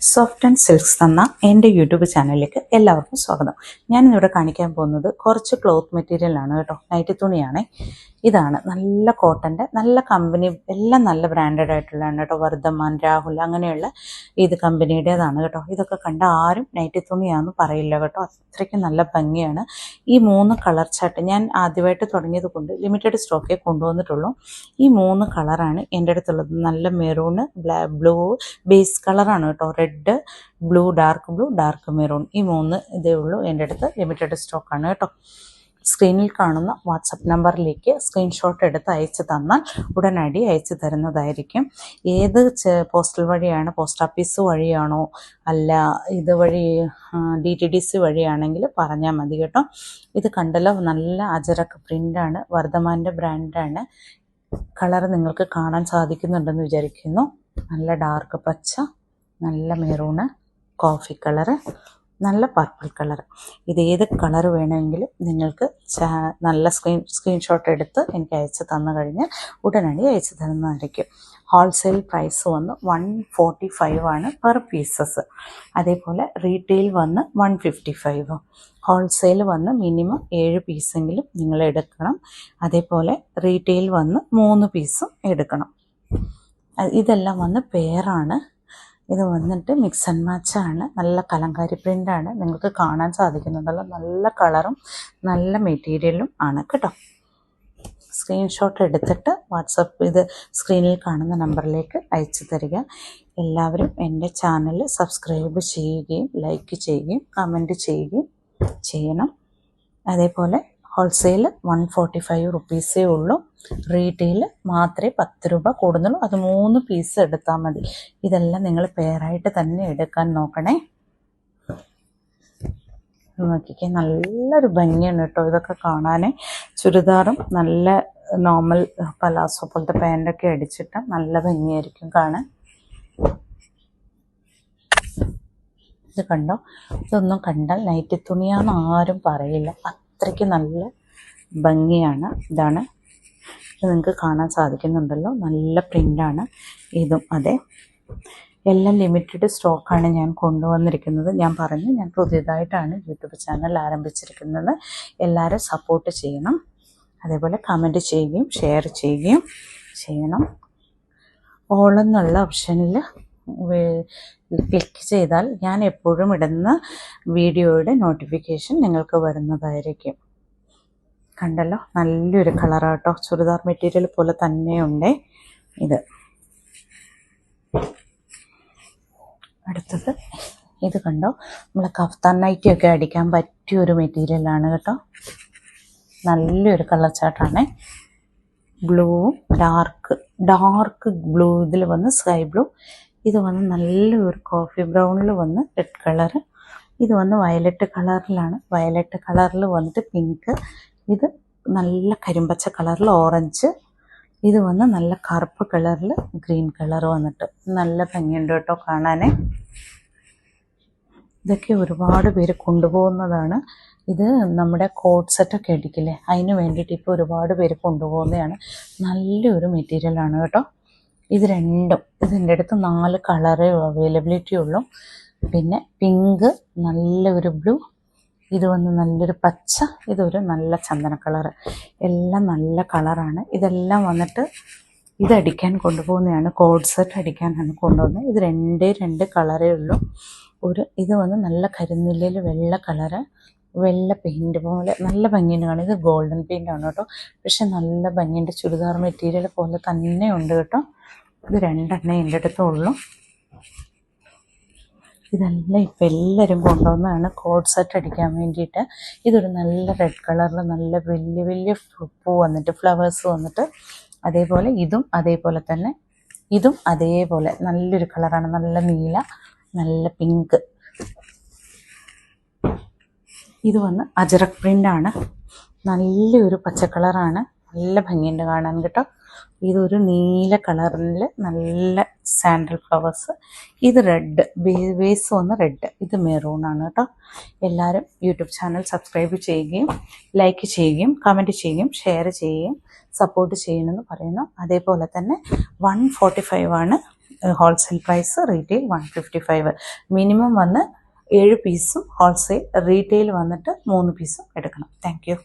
Soft and silks എന്ന എൻ്റെ YouTube ചാനലിലേക്ക് എല്ലാവർക്കും സ്വാഗതം. ഞാനിന്നിവിടെ കാണിക്കാൻ പോകുന്നത് കുറച്ച് ക്ലോത്ത് മെറ്റീരിയലാണ് കേട്ടോ, നൈറ്റി തുണിയാണ്. ഇതാണ് നല്ല കോട്ടൻ്റെ, നല്ല കമ്പനി, എല്ലാം നല്ല ബ്രാൻഡഡ് ആയിട്ടുള്ളതാണ് കേട്ടോ. വർദ്ധമാൻ, രാഹുൽ അങ്ങനെയുള്ള ഇത് കമ്പനിയുടേതാണ് കേട്ടോ. ഇതൊക്കെ കണ്ട ആരും നൈറ്റി തുണിയാണെന്ന് പറയില്ല കേട്ടോ, അത്രയ്ക്ക് നല്ല ഭംഗിയാണ്. ഈ 3 കളർ ചാർട്ട് ഞാൻ ആദ്യമായിട്ട് തുടങ്ങിയത് കൊണ്ട് ലിമിറ്റഡ് സ്റ്റോക്കേ കൊണ്ടുവന്നിട്ടുള്ളൂ. ഈ 3 കളറാണ് എൻ്റെ അടുത്തുള്ളത്. നല്ല മെറൂണ്, ബ്ലൂ ബേസ് കളറാണ് കേട്ടോ, റെഡ്, ബ്ലൂ, ഡാർക്ക് മെറൂൺ, ഈ 3 ഇതേ ഉള്ളൂ എൻ്റെ അടുത്ത്. ലിമിറ്റഡ് സ്റ്റോക്കാണ് കേട്ടോ. സ്ക്രീനിൽ കാണുന്ന വാട്സപ്പ് നമ്പറിലേക്ക് സ്ക്രീൻഷോട്ട് എടുത്ത് അയച്ചു തന്നാൽ ഉടനടി അയച്ചു തരുന്നതായിരിക്കും. ഏത് പോസ്റ്റൽ വഴിയാണ്, പോസ്റ്റ് ഓഫീസ് വഴിയാണോ അല്ല ഇതുവഴി DTDC വഴിയാണെങ്കിൽ പറഞ്ഞാൽ മതി കേട്ടോ. ഇത് കണ്ടല്ലോ, നല്ല അജറക്ക് പ്രിൻ്റാണ്, വർദ്ധമാൻ്റെ ബ്രാൻഡാണ്. കളർ നിങ്ങൾക്ക് കാണാൻ സാധിക്കുന്നുണ്ടെന്ന് വിചാരിക്കുന്നു. നല്ല ഡാർക്ക് പച്ച, നല്ല മെറൂണ്, കോഫി കളറ്, നല്ല പർപ്പിൾ കളർ. ഇതേത് കളർ വേണമെങ്കിലും നിങ്ങൾക്ക് നല്ല സ്ക്രീൻഷോട്ട് എടുത്ത് എനിക്ക് അയച്ചു തന്നു കഴിഞ്ഞാൽ ഉടനടി അയച്ചു തരുന്നതായിരിക്കും. ഹോൾസെയിൽ പ്രൈസ് വന്ന് 145 ആണ് പെർ പീസസ്. അതേപോലെ റീറ്റെയിൽ വന്ന് 155. ഹോൾസെയിൽ വന്ന് മിനിമം 7 പീസെങ്കിലും നിങ്ങൾ എടുക്കണം. അതേപോലെ റീറ്റെയിൽ വന്ന് 3 പീസും എടുക്കണം. ഇതെല്ലാം വന്ന് പെയറാണ്. ഇത് വന്നിട്ട് മിക്സ് ആൻഡ് മാച്ചാണ്. നല്ല കലങ്കാരി പ്രിൻ്റാണ്, നിങ്ങൾക്ക് കാണാൻ സാധിക്കുന്നുണ്ടല്ലോ. നല്ല കളറും നല്ല മെറ്റീരിയലും ആണ് കേട്ടോ. സ്ക്രീൻഷോട്ട് എടുത്തിട്ട് വാട്സപ്പ് ഇത് സ്ക്രീനിൽ കാണുന്ന നമ്പറിലേക്ക് അയച്ചു തരിക. എല്ലാവരും എൻ്റെ ചാനൽ സബ്സ്ക്രൈബ് ചെയ്യുകയും ലൈക്ക് ചെയ്യുകയും കമൻറ്റ് ചെയ്യുകയും ചെയ്യണം. അതേപോലെ ഹോൾസെയിൽ 145 റുപ്പീസേ ഉള്ളൂ. റീറ്റെയിൽ മാത്രമേ 10 രൂപ കൂടുന്നുള്ളൂ. അത് 3 പീസ് എടുത്താൽ മതി. ഇതെല്ലാം നിങ്ങൾ പെയറായിട്ട് തന്നെ എടുക്കാൻ നോക്കണേ. നോക്കിക്കേ, നല്ലൊരു ഭംഗിയാണ് കേട്ടോ ഇതൊക്കെ കാണാൻ. ചുരിദാറും നല്ല നോർമൽ പലാസോ പോലത്തെ പാൻറ്റൊക്കെ അടിച്ചിട്ട് നല്ല ഭംഗിയായിരിക്കും കാണാൻ. ഇത് കണ്ടോ, ഇതൊന്നും കണ്ടാൽ നൈറ്റി തുണിയാന്ന് ആരും പറയില്ല, അത്രയ്ക്ക് നല്ല ഭംഗിയാണ്. ഇതാണ്, ഇത് നിങ്ങൾക്ക് കാണാൻ സാധിക്കുന്നുണ്ടല്ലോ, നല്ല പ്രിൻ്റാണ്. ഇതും അതെ, എല്ലാം ലിമിറ്റഡ് സ്റ്റോക്കാണ് ഞാൻ കൊണ്ടുവന്നിരിക്കുന്നത്. ഞാൻ പറഞ്ഞു, ഞാൻ പുതിയതായിട്ടാണ് യൂട്യൂബ് ചാനൽ ആരംഭിച്ചിരിക്കുന്നത്. എല്ലാവരും സപ്പോർട്ട് ചെയ്യണം. അതേപോലെ കമൻറ്റ് ചെയ്യുകയും ഷെയർ ചെയ്യുകയും ചെയ്യണം. ഓൾ എന്നുള്ള ഓപ്ഷനിൽ ക്ലിക്ക് ചെയ്താൽ ഞാൻ എപ്പോഴും ഇടുന്ന വീഡിയോയുടെ നോട്ടിഫിക്കേഷൻ നിങ്ങൾക്ക് വരുന്നതായിരിക്കും. കണ്ടല്ലോ, നല്ലൊരു കളറാട്ടോ, ചുരിദാർ മെറ്റീരിയൽ പോലെ തന്നെയുണ്ട് ഇത്. അടുത്തത് ഇത് കണ്ടോ, നമ്മൾ കഫ്താൻ നൈറ്റിയൊക്കെ അടിക്കാൻ പറ്റിയൊരു മെറ്റീരിയലാണ് കേട്ടോ. നല്ലൊരു കളർ ചാർട്ടാണ്. ബ്ലൂവും ഡാർക്ക് ബ്ലൂ, ഇതിൽ വന്ന് സ്കൈ ബ്ലൂ, ഇത് വന്ന് നല്ലൊരു കോഫി ബ്രൗണിൽ വന്ന് റെഡ് കളറ്, ഇത് വന്ന് വയലറ്റ് കളറിലാണ്. വയലറ്റ് കളറിൽ വന്നിട്ട് പിങ്ക്, ഇത് നല്ല കരിമ്പച്ച കളറിൽ ഓറഞ്ച്, ഇത് വന്ന് നല്ല കറുപ്പ് കളറിൽ ഗ്രീൻ കളർ വന്നിട്ട് നല്ല ഭംഗിയുണ്ട് കേട്ടോ കാണാൻ. ഇതൊക്കെ ഒരുപാട് പേര് കൊണ്ടുപോകുന്നതാണ്. ഇത് നമ്മുടെ കോട്ട് സെറ്റൊക്കെ അടിക്കില്ലേ, അതിന് വേണ്ടിയിട്ട് ഇപ്പോൾ ഒരുപാട് പേര് കൊണ്ടുപോകുന്നതാണ്. നല്ലൊരു മെറ്റീരിയലാണ് കേട്ടോ. ഇത് രണ്ടും, ഇതിൻ്റെ അടുത്ത് 4 കളറേ അവൈലബിലിറ്റി ഉള്ളൂ. പിന്നെ പിങ്ക്, നല്ലൊരു ബ്ലൂ, ഇത് വന്ന് നല്ലൊരു പച്ച, ഇതൊരു നല്ല ചന്ദന കളറ്, എല്ലാം നല്ല കളറാണ്. ഇതെല്ലാം വന്നിട്ട് ഇതടിക്കാൻ കൊണ്ടുപോകുന്നതാണ്, കോഡ് സെറ്റ് അടിക്കാനാണ് കൊണ്ടുപോകുന്നത്. ഇത് 2 കളറേ ഉള്ളൂ. ഇത് വന്ന് നല്ല കരിനെല്ലിൽ വെള്ള കളറ്, വെള്ള പെയിൻറ്റ് പോലെ നല്ല ഭംഗിയുണ്ട് കാണാൻ. ഇത് ഗോൾഡൻ പെയിൻ്റാണ് കേട്ടോ, പക്ഷെ നല്ല ഭംഗിയുണ്ട്. ചുരിദാർ മെറ്റീരിയൽ പോലെ തന്നെ ഉണ്ട് കേട്ടോ. ഇത് 2 എൻ്റെ അടുത്തുള്ളൂ. ഇതെല്ലാം ഇപ്പം എല്ലാവരും കൊണ്ടുവന്നതാണ് കോഡ് സെറ്റ് അടിക്കാൻ വേണ്ടിയിട്ട്. ഇതൊരു നല്ല റെഡ് കളറിൽ നല്ല വലിയ പൂ വന്നിട്ട്, ഫ്ലവേഴ്സ് വന്നിട്ട്, അതേപോലെ ഇതും അതേപോലെ തന്നെ, ഇതും അതേപോലെ നല്ലൊരു കളറാണ്. നല്ല നീല, നല്ല പിങ്ക്. ഇത് വന്ന് അജറക് പ്രിൻ്റാണ്, നല്ലൊരു പച്ച കളറാണ്, നല്ല ഭംഗിയുണ്ട് കാണാൻ കേട്ടോ. ഇതൊരു നീല കളറിൽ നല്ല സാൻഡൽ ഫ്ലവേഴ്സ്, ഇത് റെഡ് ബേസ് വന്ന് റെഡ്, ഇത് മെറൂണാണ് കേട്ടോ. എല്ലാവരും യൂട്യൂബ് ചാനൽ സബ്സ്ക്രൈബ് ചെയ്യുകയും ലൈക്ക് ചെയ്യുകയും കമൻറ്റ് ചെയ്യുകയും ഷെയർ ചെയ്യുകയും സപ്പോർട്ട് ചെയ്യണമെന്ന് പറയുന്നു. അതേപോലെ തന്നെ 145 ആണ് ഹോൾസെയിൽ പ്രൈസ്, റീറ്റെയിൽ 155. മിനിമം വന്ന് 7 പീസും ഹോൾസെയിൽ, റീറ്റെയിൽ വന്നിട്ട് 3 പീസും എടുക്കണം. Thank you.